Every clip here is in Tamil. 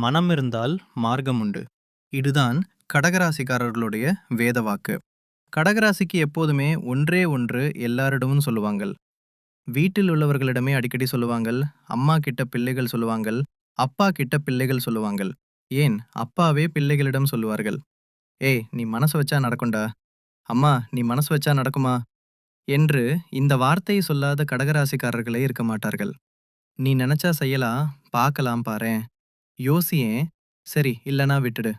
மனம் இருந்தால் மார்க்கம் உண்டு. இதுதான் கடகராசிக்காரர்களுடைய வேத வாக்கு. கடகராசிக்கு எப்போதுமே ஒன்றே ஒன்று எல்லாரிடமும் சொல்லுவாங்கள். வீட்டில் உள்ளவர்களிடமே அடிக்கடி சொல்லுவாங்கள். அம்மா கிட்ட பிள்ளைகள் சொல்லுவாங்கள். அப்பா கிட்ட பிள்ளைகள் சொல்லுவாங்கள். ஏன் அப்பாவே பிள்ளைகளிடம் சொல்லுவார்கள். ஏய், நீ மனசு வச்சா நடக்கும்டா. அம்மா, நீ மனசு வச்சா நடக்குமா என்று இந்த வார்த்தையை சொல்லாத கடகராசிக்காரர்களே இருக்க மாட்டார்கள். நீ நினைச்சா செய்யலாம், பார்க்கலாம் பாரேன், யோசியேன், சரி இல்லனா விட்டுடு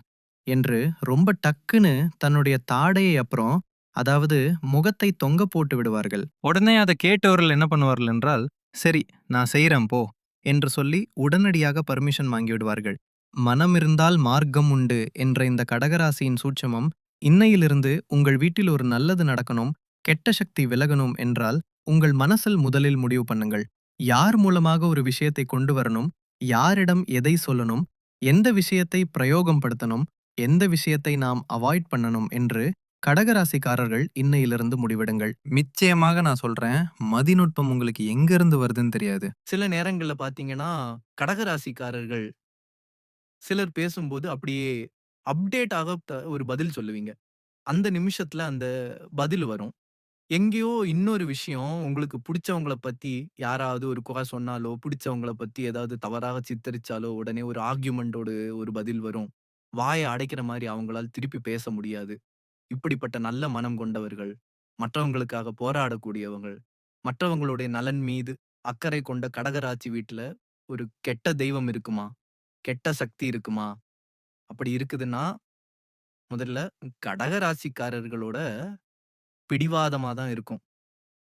என்று ரொம்ப டக்குன்னு தன்னுடைய தாடையை அப்புறம், அதாவது முகத்தை தொங்க போட்டு விடுவார்கள். உடனே அதை கேட்டவர்கள் என்ன பண்ணுவார்கள் என்றால், சரி நான் செய்றேன் போ என்று சொல்லி உடனடியாக பர்மிஷன் வாங்கி விடுவார்கள். மனம் இருந்தால் மார்க்கம் உண்டு என்ற இந்த கடகராசியின் சூட்சமம் இன்னையிலிருந்து உங்கள் வீட்டில் ஒரு நல்லது நடக்கணும், கெட்ட சக்தி விலகணும் என்றால் உங்கள் மனசில் முதலில் முடிவு பண்ணுங்கள். யார் மூலமாக ஒரு விஷயத்தை கொண்டு வரணும், யாரிடம் எதை சொல்லணும், எந்த விஷயத்தை பிரயோகம் படுத்தணும், எந்த விஷயத்தை நாம் அவாய்ட் பண்ணணும் என்று கடகராசிக்காரர்கள் இன்னையிலிருந்து முடிவெடுங்கள். நிச்சயமாக நான் சொல்றேன், மதிநுட்பம் உங்களுக்கு எங்க இருந்து வருதுன்னு தெரியாது. சில நேரங்கள்ல பார்த்தீங்கன்னா, கடகராசிக்காரர்கள் சிலர் பேசும்போது அப்படியே அப்டேட் ஆக ஒரு பதில் சொல்லுவீங்க. அந்த நிமிஷத்துல அந்த பதில் வரும். எங்கேயோ இன்னொரு விஷயம் உங்களுக்கு புடிச்சவங்கள பத்தி யாராவது ஒரு குறை சொன்னாலோ, புடிச்சவங்கள பத்தி ஏதாவது தவறாக சித்தரிச்சாலோ, உடனே ஒரு ஆர்கியூமென்ட்டோட ஒரு பதில் வரும். வாய அடைக்கிற மாரி அவங்களால திருப்பி பேச முடியாது. இப்படிப்பட்ட நல்ல மனம் கொண்டவர்கள், மற்றவங்களுக்காக போராடக்கூடியவங்கள், மற்றவங்களுடைய நலன் மீது அக்கறை கொண்ட கடகராசி வீட்ல ஒரு கெட்ட தெய்வம் இருக்குமா? கெட்ட சக்தி இருக்குமா? அப்படி இருக்குதுன்னா, முதல்ல கடகராசிக்காரர்களோட பிடிவாதமா தான் இருக்கும்.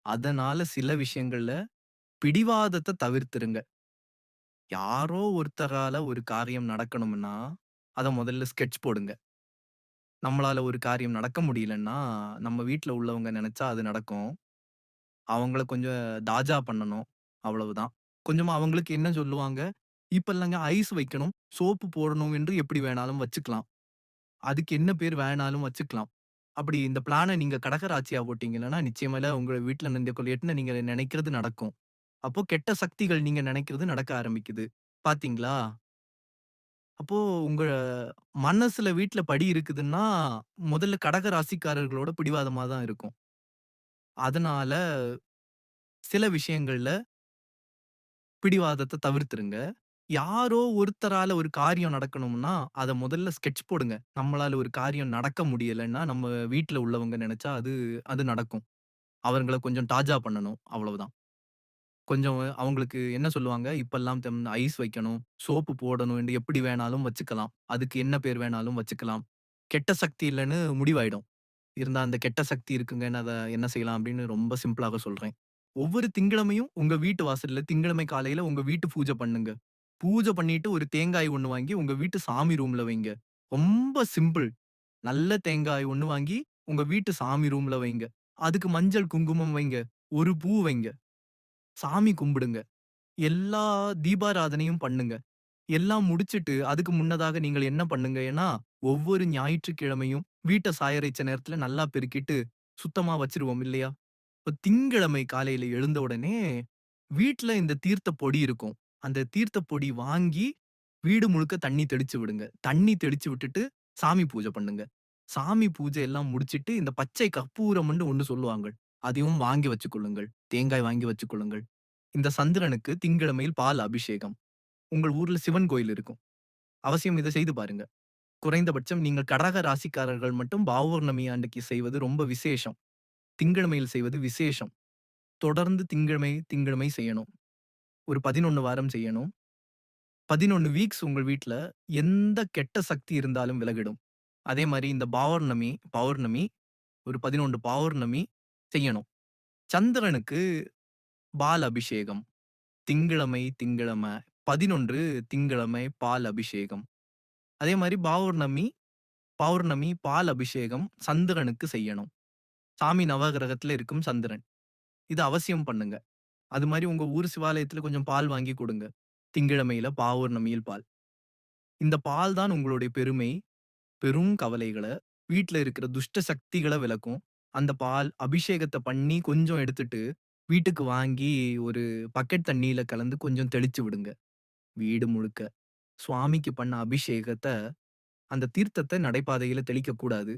அதனால சில விஷயங்கள்ல பிடிவாதத்த தவிர்த்துருங்க. யாரோ ஒருத்தரால ஒரு காரியம் நடக்கணும்னா, அத முதல்ல ஸ்கெட்ச் போடுங்க. நம்மளால ஒரு காரியம் நடக்க முடியலன்னா, நம்ம வீட்ல உள்ளவங்க நெனச்சா அது நடக்கும். அவங்கள கொஞ்சம் தாஜா பண்ணணும். அவ்வளவுதான். கொஞ்சமா அவங்களுக்கு என்ன சொல்லுவாங்க, இப்பல்லாங்க ஐஸ் வைக்கணும், சோப்பு போடணும் என்று எப்படி வேணாலும் வச்சுக்கலாம். அதுக்கு என்ன பேர் வேணாலும் வச்சுக்கலாம். அப்படி இந்த பிளான நீங்க கடகராசியா போட்டீங்கன்னா, நிச்சயமால உங்க வீட்ல இந்த எட்டுன நீங்க நினைக்கிறது நடக்கும். அப்போ கெட்ட சக்திகள் நீங்க நினைக்கிறது நடக்க ஆரம்பிக்குது. பாத்தீங்களா? அப்போ உங்க மனசுல வீட்ல படி இருக்குதுன்னா, முதல்ல கடக ராசிக்காரர்களோட பிடிவாதமா தான் இருக்கும். அதனால சில விஷயங்கள்ல பிடிவாதத்த தவிர்த்துருங்க. யாரோ ஒருத்தரால ஒரு காரியம் நடக்கணும்னா, அத முதல்ல ஸ்கெட்ச் போடுங்க. நம்மளால ஒரு காரியம் நடக்க முடியலன்னா, நம்ம வீட்ல உள்ளவங்க நெனச்சா அது அது நடக்கும். அவங்கள கொஞ்சம் தாஜா பண்ணணும். அவ்வளவுதான். கொஞ்சம் அவங்களுக்கு என்ன சொல்லுவாங்க, இப்பல்லாம் ஐஸ் வைக்கணும், சோப்பு போடணும் என்று எப்படி வேணாலும் வச்சுக்கலாம். அதுக்கு என்ன பேர் வேணாலும் வச்சுக்கலாம். கெட்ட சக்தி இல்லன்னு முடிவாயிடும். இருந்தா அந்த கெட்ட சக்தி இருக்குங்கன்னு அத என்ன செய்யலாம் அப்படின்னு ரொம்ப சிம்பிளாக சொல்றேன். ஒவ்வொரு திங்கட்கிழமையும் உங்க வீட்டு வாசல்ல திங்கட்கிழமை காலையில உங்க வீட்டு பூஜை பண்ணுங்க. பூஜை பண்ணிட்டு ஒரு தேங்காய் ஒண்ணு வாங்கி உங்க வீட்டு சாமி ரூம்ல வைங்க. ரொம்ப சிம்பிள். நல்ல தேங்காய் ஒண்ணு வாங்கி உங்க வீட்டு சாமி ரூம்ல வைங்க. அதுக்கு மஞ்சள், குங்குமம் வைங்க. ஒரு பூ வைங்க. சாமி கும்பிடுங்க. எல்லா தீபாராதனையும் பண்ணுங்க. எல்லாம் முடிச்சுட்டு, அதுக்கு முன்னதாக நீங்கள் என்ன பண்ணுங்கன்னா, ஒவ்வொரு ஞாயிற்றுக்கிழமையும் வீட்ட சாயறைச்ச நேரத்துல நல்லா பெருக்கிட்டு, சுத்தமா வச்சுருவோம் இல்லையா? இப்ப திங்கட்கிழமை காலையில எழுந்த உடனே, வீட்ல இந்த தீர்த்த பொடி இருக்கும். அந்த தீர்த்த பொடி வாங்கி, வீடு முழுக்க தண்ணி தெளிச்சு விடுங்க. தண்ணி தெளிச்சு விட்டுட்டு, சாமி பூஜை பண்ணுங்க. சாமி பூஜை எல்லாம் முடிச்சுட்டு, இந்த பச்சை கற்பூரம்ன்னு ஒண்ணு சொல்லுவாங்க. அதையும் வாங்கி வச்சுக்கொள்ளுங்கள். தேங்காய் வாங்கி வச்சுக்கொள்ளுங்கள். இந்த சந்திரனுக்கு திங்கட்கிழமையில் பால் அபிஷேகம். உங்கள் ஊர்ல சிவன் கோயில் இருக்கும். அவசியம் இத செய்து பாருங்க. குறைந்தபட்சம் நீங்கள் கடக ராசிக்காரர்கள் மட்டும் பௌர்ணமி அன்னைக்கு செய்வது ரொம்ப விசேஷம். திங்கட்கிழமையில் செய்வது விசேஷம். தொடர்ந்து திங்கட்கிழமை, திங்கட்கிழமை செய்யணும். ஒரு 11 வாரம் செய்யணும். 11 வீக்ஸ் உங்கள் வீட்ல எந்த கெட்ட சக்தி இருந்தாலும் விலகிடும். அதே மாரி இந்த பௌர்ணமி பௌர்ணமி ஒரு 11 பௌர்ணமி செய்யணும். சந்திரனுக்கு பால் அபிஷேகம். திங்கட்கிழமை, திங்கட்கிழமை 11 திங்கட்கிழமை பால் அபிஷேகம். அதே மாரி பௌர்ணமி பௌர்ணமி பால் அபிஷேகம் சந்திரனுக்கு செய்யணும். சாமி நவகிரகத்துல இருக்கும் சந்திரன். இது அவசியம் பண்ணுங்க. அது மாரி உங்க ஊர் சிவாலயத்துல கொஞ்சம் பால் வாங்கி குடுங்க. திங்கட்கிழமையில பௌர்ணமியில் பால். இந்த பால் தான் உங்களுடைய பெருமை, பெரும் கவலைகள, வீட்ல இருக்கிற துஷ்ட சக்திகள விலக்கும். அந்த பால் அபிஷேகத்த பண்ணி கொஞ்சம் எடுத்துட்டு, வீட்டுக்கு வாங்கி ஒரு பக்கெட் தண்ணீல கலந்து கொஞ்சம் தெளிச்சு விடுங்க. வீடு முழுக்க. சுவாமிக்கு பண்ண அபிஷேகத்த, அந்த தீர்த்தத்த நடைபாதையில தெளிக்கக்கூடாது.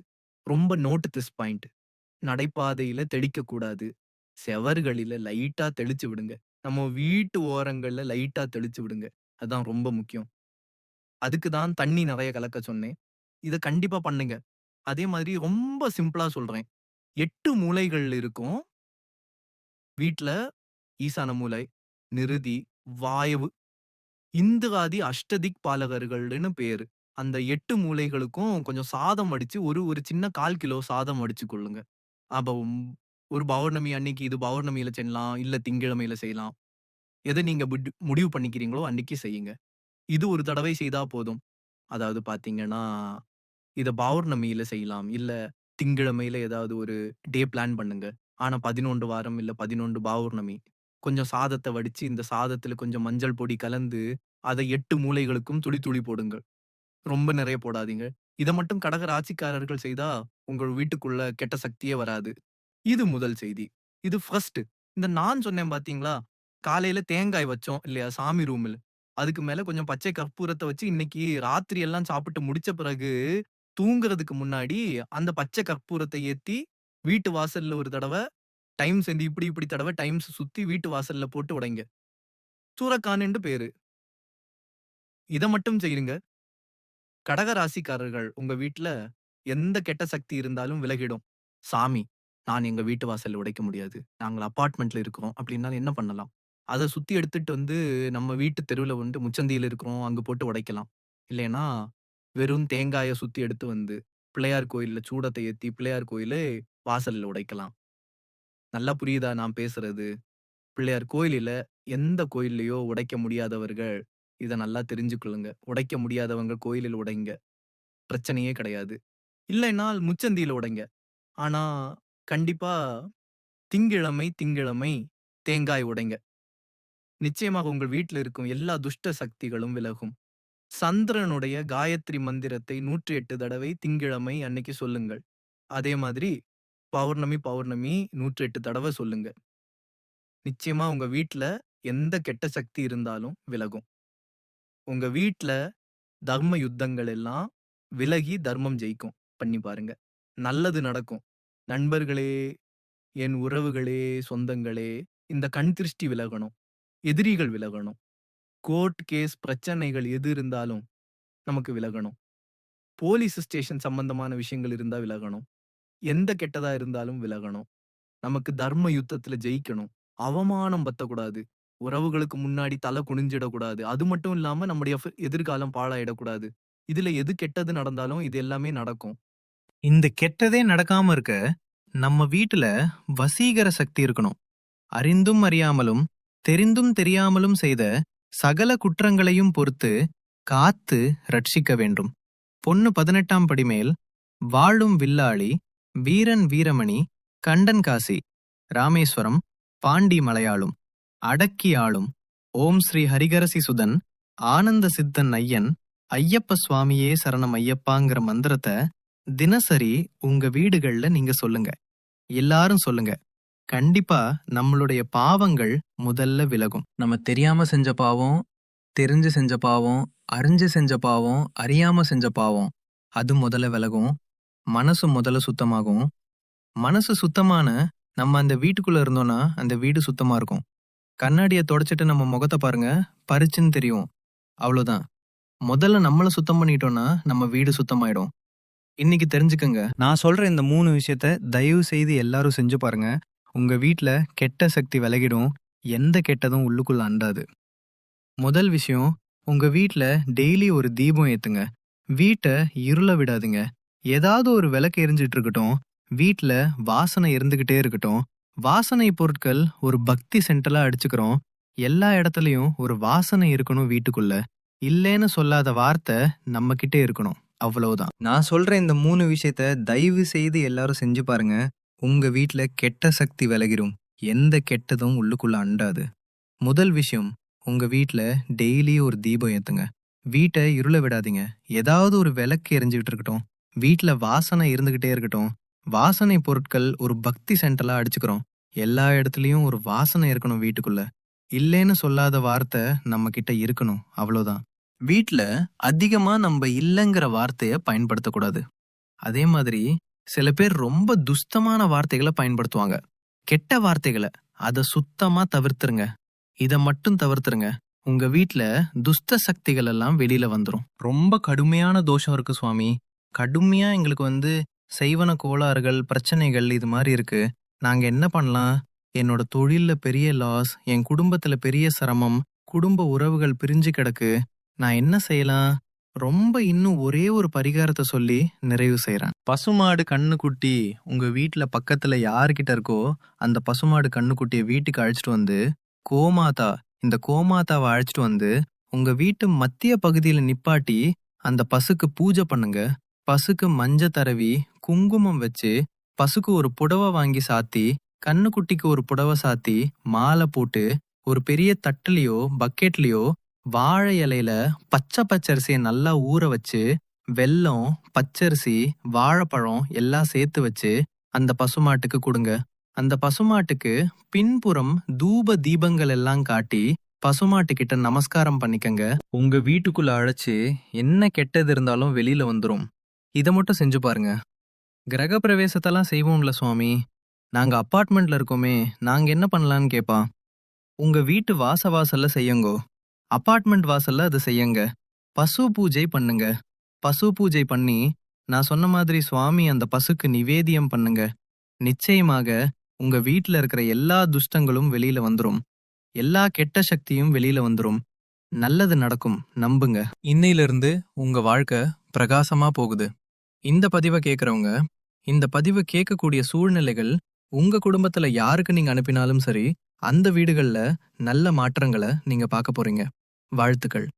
ரொம்ப நோட் திஸ் பாயிண்ட். நடைபாதையில தெளிக்கக்கூடாது. செவறுகளில லைட்டா தெளிச்சு விடுங்க. நம்ம வீட்டு ஓரங்கள்ல லைட்டா தெளிச்சு விடுங்க. அதான் ரொம்ப முக்கியம். அதுக்கு தான் தண்ணி நெறைய கலக்க சொன்னேன். இத கண்டிப்பா பண்ணுங்க. அதே மாதிரி ரொம்ப சிம்பிளா சொல்றேன். 8 மூலைகள் இருக்கும். வீட்ல ஈசான மூலை, நிருதி, வாயவு, இந்திராதி அஷ்டதிக் பாலகர்கள்ன்னு பேரு. அந்த 8 மூலைகளுக்கும் கொஞ்சம் சாதம் வடிச்சு ஒரு சின்ன 1/4 கிலோ சாதம் வடிச்சு கொள்ளுங்க. அப்ப ஒரு பௌர்ணமி அன்னைக்கு இது பௌர்ணமியில செய்யலாம். இல்ல திங்கட்கிழமையில செய்யலாம். எத நீங்க முடிவு பண்ணிக்கிறீங்களோ அன்னைக்கு செய்யுங்க. இது ஒரு தடவை செய்தா போதும். அதாவது பார்த்தீங்கன்னா, இத பௌர்ணமியில செய்யலாம். இல்ல திங்கட்கிழமையில ஏதாவது ஒரு டே பிளான் பண்ணுங்க. ஆனா 11 வாரம் இல்ல 11 பௌர்ணமி. கொஞ்சம் சாதத்த வடிச்சு, இந்த சாதத்துல கொஞ்சம் மஞ்சள் பொடி கலந்து, அத 8 மூலைகளுக்கும் துளி துளி போடுங்க. ரொம்ப நெறைய போடாதீங்க. இத மட்டும் கடக ராசிக்காரர்கள் செய்தா, உங்கள் வீட்டுக்குள்ள கெட்ட சக்தியே வராது. இது முதல் செய்தி. இது ஃபர்ஸ்ட். இந்த நான் சொன்னேன் பார்த்தீங்களா? காலையில தேங்காய் வச்சோம் இல்லையா? சாமி ரூம்ல. அதுக்கு மேல கொஞ்சம் பச்சை கற்பூரத்த வச்சு இன்னைக்கு ராத்திரி எல்லாம் சாப்பிட்டு முடிச்ச பிறகு, தூங்குறதுக்கு முன்னாடி அந்த பச்சை கற்பூரத்த ஏத்தி, வீட்டு வாசல்ல ஒரு தடவ டைம்ஸ் இந்த இப்டி இப்டி தடவ டைம்ஸ் சுத்தி வீட்டு வாசல்ல போட்டு உடைங்க. சூரக்கானுன்ட்டு பேரு. இத மட்டும் செய்யுங்க. கடக ராசிக்காரர்கள் உங்க வீட்ல எந்த கெட்ட சக்தி இருந்தாலும் விலகிடும். சாமி, நான் எங்க வீட்டு வாசல்ல உடைக்க முடியாது. நாங்க அபார்ட்மெண்ட்ல இருக்கிறோம். அப்டின்னா என்ன பண்ணலாம்? அத சுத்தி எடுத்துட்டு வந்து நம்ம வீட்டு தெருவுல வந்து முச்சந்தியில இருக்கிறோம். அங்க போட்டு உடைக்கலாம். இல்லைன்னா, வெறும் தேங்காய சுத்தி எடுத்து வந்து பிள்ளையார் கோயில்ல சூடத்த ஏத்தி பிள்ளையார் கோயிலு வாசல்ல உடைக்கலாம். நல்லா புரியுதா நான் பேசுறது? பிள்ளையார் கோயில் இல்ல, எந்த கோயில்லயோ உடைக்க முடியாதவர்கள் இத நல்லா தெரிஞ்சுக்கொள்ளுங்க. உடைக்க முடியாதவங்க கோயிலில் உடைங்க. பிரச்சனையே கிடையாது. இல்லைனால் முச்சந்தியில உடைங்க. ஆனா, கண்டிப்பா திங்கிழமை தேங்காய் உடைங்க. நிச்சயமாக உங்கள் வீட்ல இருக்கும் எல்லா துஷ்ட சக்திகளும் விலகும். சந்திரனுடைய காயத்ரி மந்திரத்தை 108 தடவை திங்கிழமை அன்னைக்கு சொல்லுங்கள். அதே மாதிரி பௌர்ணமி 108 தடவ சொல்லுங்க. நிச்சயமா உங்க வீட்ல எந்த கெட்ட சக்தி இருந்தாலும் விலகும். உங்க வீட்ல தர்ம யுத்தங்கள் எல்லாம் விலகி தர்மம் ஜெயிக்கும். பண்ணி பாருங்க. நல்லது நடக்கும். நண்பர்களே, என் உறவுகளே, சொந்தங்களே, இந்த கண் திருஷ்டி விலகணும். எதிரிகள் விலகணும். கோர்ட் கேஸ் பிரச்சனைகள் எது இருந்தாலும் நமக்கு விலகணும். போலீஸ் ஸ்டேஷன் சம்பந்தமான விஷயங்கள் இருந்தா விலகணும். எந்த கெட்டதா இருந்தாலும் விலகணும். நமக்கு தர்ம யுத்தத்துல ஜெயிக்கணும். அவமானம் பத்தக்கூடாது. உறவுகளுக்கு முன்னாடி தல குனிஞ்சிடக்கூடாது. அது மட்டும் இல்லாம நம்முடைய எதிர்காலம் பாழாயிடக்கூடாது. இதுல எது கெட்டது நடந்தாலும் இது எல்லாமே நடக்கும். இந்த கெட்டதே நடக்காம இருக்க நம்ம வீட்டுல வசீகர சக்தி இருக்கணும். அறிந்தும் அறியாமலும் தெரிந்தும் தெரியாமலும் செய்த சகல குற்றங்களையும் பொறுத்து காத்து ரட்சிக்க வேண்டும். பொன்னு 18ஆம் படி மேல் வாழும் வில்லாளி வீரன் வீரமணி கண்டன் காசி ராமேஸ்வரம் பாண்டி மலையாளும் அடக்கி ஆளும் ஓம் ஸ்ரீ ஹரிகரசி சுதன் ஆனந்த சித்தன் ஐயன் ஐயப்ப சுவாமியே சரணம் ஐயப்பாங்கிற மந்திரத்தை தினசரி உங்க வீடுகள்ல நீங்க சொல்லுங்க. எல்லாரும் சொல்லுங்க. கண்டிப்பா நம்மளுடைய பாவங்கள் முதல்ல விலகும். நம்ம தெரியாம செஞ்ச பாவம், தெரிஞ்சு செஞ்ச பாவம், அறிஞ்சு செஞ்ச பாவம், அறியாம செஞ்ச பாவம் அது முதல்ல விலகும். மனசு முதல்ல சுத்தமாகும். மனசு சுத்தமான நம்ம அந்த வீட்டுக்குள்ள இருந்தோம்னா அந்த வீடு சுத்தமா இருக்கும். கண்ணாடியை தொடச்சிட்டு நம்ம முகத்தை பாருங்க, பரிச்சுன்னு தெரியும். அவ்வளவுதான். முதல்ல நம்மள சுத்தம் பண்ணிட்டோம்னா நம்ம வீடு சுத்தமாயிடும். இன்னைக்கு தெரிஞ்சுக்கங்க. நான் சொல்ற இந்த 3 விஷயத்த தயவு செய்து எல்லாரும் செஞ்சு பாருங்க. உங்க வீட்ல கெட்ட சக்தி விலகிடும். எந்த கெட்டதும் உள்ளுக்குள்ள அண்டாது. முதல் விஷயம், உங்க வீட்ல டெய்லி ஒரு தீபம் ஏத்துங்க. வீட்டை இருள விடாதுங்க. ஏதாவது ஒரு விளக்கு எரிஞ்சிட்டு இருக்கட்டும். வீட்ல வாசனை இருந்துகிட்டே இருக்கட்டும். வாசனை பொருட்கள் ஒரு பக்தி சென்டலா அடிச்சுக்கிறோம். எல்லா இடத்துலயும் ஒரு வாசனை இருக்கணும் வீட்டுக்குள்ள. இல்லேன்னு சொல்லாத வார்த்தை நம்ம கிட்டே இருக்கணும். அவ்வளவுதான். நான் சொல்ற இந்த 3 விஷயத்த தயவு செய்து எல்லாரும் செஞ்சு பாருங்க. உங்க வீட்ல கெட்ட சக்தி விலகிரும். எந்த கெட்டதும் உள்ளுக்குள்ள அண்டாது. முதல் விஷயம், உங்க வீட்ல டெய்லி ஒரு தீபம் ஏத்துங்க. வீட்டை இருள விடாதீங்க. ஏதாவது ஒரு விளக்கு எரிஞ்சுக்கிட்டு இருக்கட்டும். வீட்ல வாசனை இருந்துகிட்டே இருக்கட்டும். வாசனை பொருட்கள் ஒரு பக்தி சென்டலா அடிச்சுக்கிறோம். எல்லா இடத்துலயும் ஒரு வாசனை இருக்கணும் வீட்டுக்குள்ள. இல்லேன்னு சொல்லாத வார்த்தை நம்ம கிட்ட இருக்கணும். அவ்வளவுதான். வீட்ல அதிகமா நம்ம இல்லைங்கிற வார்த்தைய பயன்படுத்தக்கூடாது. அதே மாதிரி சில பேர் ரொம்ப துஷ்டமான வார்த்தைகளை பயன்படுத்துவாங்க. கெட்ட வார்த்தைகளை அத சுத்தமா தவிர்த்துருங்க. இத மட்டும் தவிர்த்துருங்க. உங்க வீட்ல துஷ்ட சக்திகள் எல்லாம் வெளியில வந்துரும். ரொம்ப கடுமையான தோஷம் இருக்கு சுவாமி. கடுமையா எங்களுக்கு செய்வன கோளாறுகள், பிரச்சனைகள் இது மாதிரி இருக்கு. நாங்க என்ன பண்ணலாம்? என்னோட தொழில்ல பெரிய லாஸ், என் குடும்பத்துல பெரிய சிரமம், குடும்ப உறவுகள் பிரிஞ்சு கிடக்கு. நான் என்ன செய்யலாம்? ரொம்ப இன்னும் ஒரே ஒரு பரிகாரத்தை சொல்லி நிறைவு செய்றேன். பசுமாடு கண்ணுக்குட்டி உங்க வீட்ல பக்கத்துல யார்கிட்ட இருக்கோ அந்த பசுமாடு கண்ணுக்குட்டியை வீட்டுக்கு அழைச்சிட்டு வந்து கோமாதா இந்த கோமாதாவை அழைச்சிட்டு வந்து உங்க வீட்டு மத்திய பகுதியில நிப்பாட்டி அந்த பசுக்கு பூஜை பண்ணுங்க. பசுக்கு மஞ்ச தடவி குங்குமம் வச்சு பசுக்கு ஒரு புடவை வாங்கி சாத்தி, கண்ணுக்குட்டிக்கு ஒரு புடவை சாத்தி, மாலை போட்டு ஒரு பெரிய தட்டுலயோ பக்கெட்லயோ வாழை இலையில பச்சை பச்சரிசியை நல்லா ஊற வச்சு வெல்லம், பச்சரிசி, வாழைப்பழம் எல்லாம் சேர்த்து வச்சு அந்த பசுமாட்டுக்கு கொடுங்க. அந்த பசுமாட்டுக்கு பின்புறம் தூப தீபங்கள் எல்லாம் காட்டி பசுமாட்டு கிட்ட நமஸ்காரம் பண்ணிக்கங்க. உங்க வீட்டுக்குள்ள அழைச்சு என்ன கெட்டது இருந்தாலும் வெளியில வந்துரும். இதை மட்டும் செஞ்சு பாருங்க. கிரக பிரவேசத்தெல்லாம் செய்வோம்ல சுவாமி, நாங்க அப்பார்ட்மெண்ட்ல இருக்கோமே, நாங்க என்ன பண்ணலான்னு கேப்பா. உங்க வீட்டு வாசல்ல செய்யுங்கோ. அப்பார்ட்மெண்ட் வாசல்ல அது செய்யுங்க. பசு பூஜை பண்ணுங்க. பசு பூஜை பண்ணி நான் சொன்ன மாதிரி சுவாமி அந்த பசுக்கு நிவேதியம் பண்ணுங்க. நிச்சயமாக உங்க வீட்ல இருக்கிற எல்லா துஷ்டங்களும் வெளியில வந்துரும். எல்லா கெட்ட சக்தியும் வெளியில வந்துரும். நல்லது நடக்கும், நம்புங்க. இன்னையிலிருந்து உங்க வாழ்க்கை பிரகாசமா போகுது. இந்த பதிவை கேட்கறவங்க, இந்த பதிவை கேட்கக்கூடிய சூழ்நிலைகள் உங்க குடும்பத்துல யாருக்கு நீங்க அனுப்பினாலும் சரி, அந்த வீடுகள்ல நல்ல மாற்றங்களை நீங்க பார்க்க போறீங்க. வாழ்த்துக்கள்.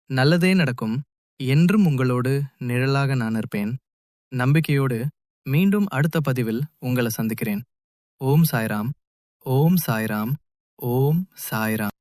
நல்லதே நடக்கும். என்றும் உங்களோடு நிழலாக நான் இருப்பேன். நம்பிக்கையோடு மீண்டும் அடுத்த பதிவில் உங்களை சந்திக்கிறேன். ஓம் சாய்ராம். ஓம் சாய்ராம். ஓம் சாய்ராம்.